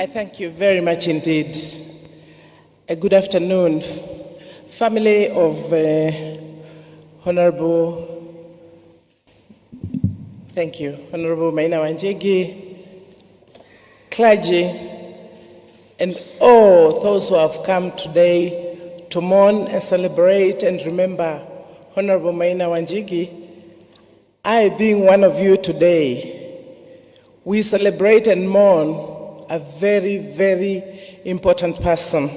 I thank you very much indeed. A good afternoon, family of Honorable, thank you, Honorable Maina Wanjigi, clergy, and all those who have come today to mourn and celebrate and remember Honorable Maina Wanjigi. I, being one of you today, we celebrate and mourn a very, very important person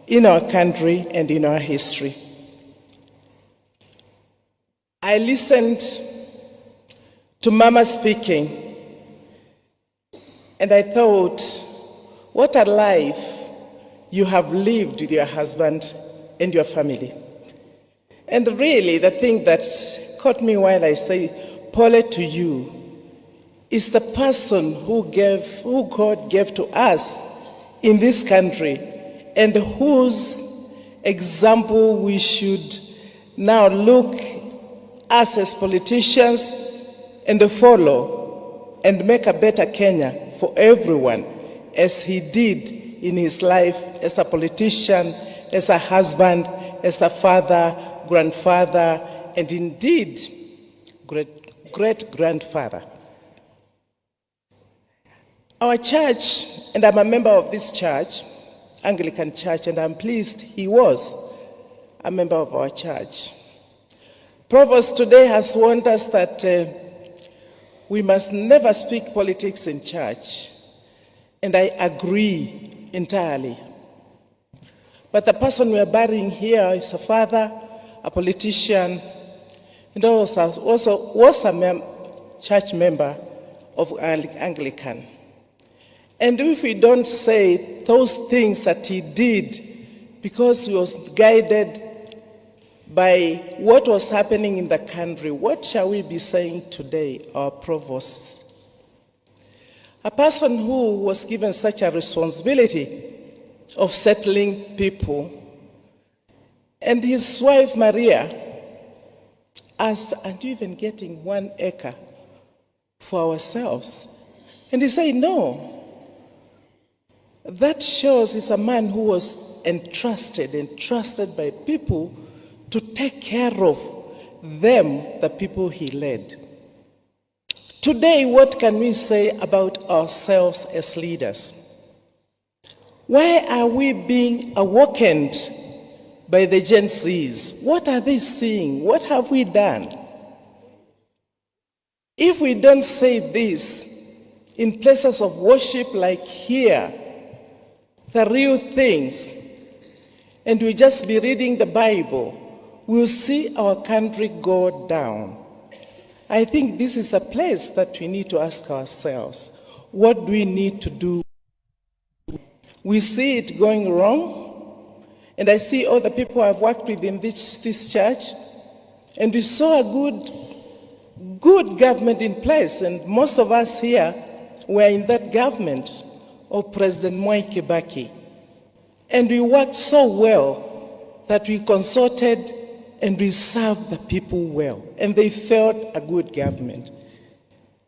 in our country and in our history. I listened to Mama speaking, and I thought, what a life you have lived with your husband and your family. And really, the thing that caught me while I say, Pole to you, is the person who God gave to us in this country and whose example we should now look us as politicians and follow and make a better Kenya for everyone, as he did in his life as a politician, as a husband, as a father, grandfather, and indeed great-grandfather. Our church, and I'm a member of this church, Anglican Church, and I'm pleased he was a member of our church. Provost today has warned us that we must never speak politics in church, and I agree entirely. But the person we are burying here is a father, a politician, and also was a church member of Anglican. And if we don't say those things that he did because he was guided by what was happening in the country, what shall we be saying today, our provost? A person who was given such a responsibility of settling people, and his wife Maria asked, "Aren't you even getting 1 acre for ourselves?" And he said, "No." That shows he's a man who was entrusted by people to take care of them, the people he led. Today, what can we say about ourselves as leaders? Why are we being awakened by the Gen Zs? What are they seeing? What have we done? If we don't say this in places of worship like here, the real things, and we just be reading the Bible, we'll see our country go down. I think this is a place that we need to ask ourselves, what do we need to do? We see it going wrong, and I see all the people I've worked with in this church, and we saw a good government in place, and most of us here were in that government of President Mwai Kibaki. And we worked so well that we consulted and we served the people well, and they felt a good government.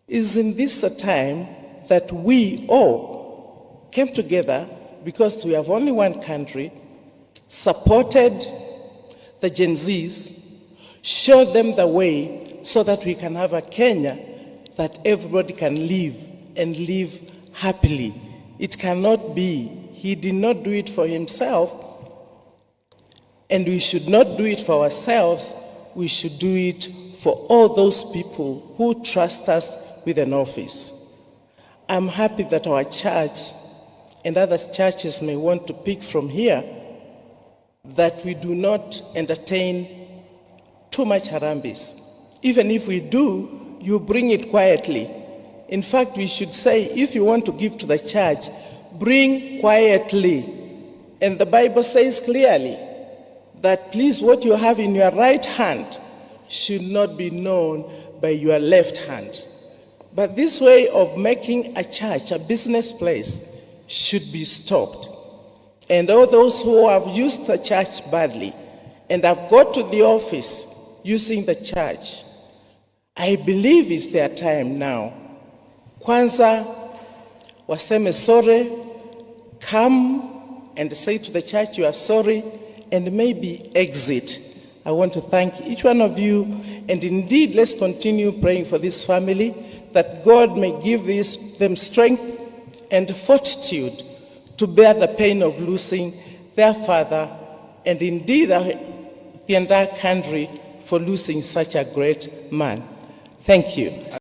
Isn't this the time that we all came together, because we have only one country, supported the Gen Zs, showed them the way so that we can have a Kenya that everybody can live and live happily? It cannot be. He did not do it for himself, and we should not do it for ourselves. We should do it for all those people who trust us with an office. I'm happy that our church and other churches may want to pick from here that we do not entertain too much harambis. Even if we do, you bring it quietly. In fact, we should say, if you want to give to the church, bring quietly. And the Bible says clearly that, please, what you have in your right hand should not be known by your left hand. But this way of making a church a business place should be stopped. And all those who have used the church badly and have got to the office using the church, I believe it's their time now. Kwanza waseme sorry come and say to the church you are sorry and maybe exit. I want to thank each one of you, and indeed let's continue praying for this family, that God may give them strength and fortitude to bear the pain of losing their father, and indeed the entire country for losing such a great man. Thank you.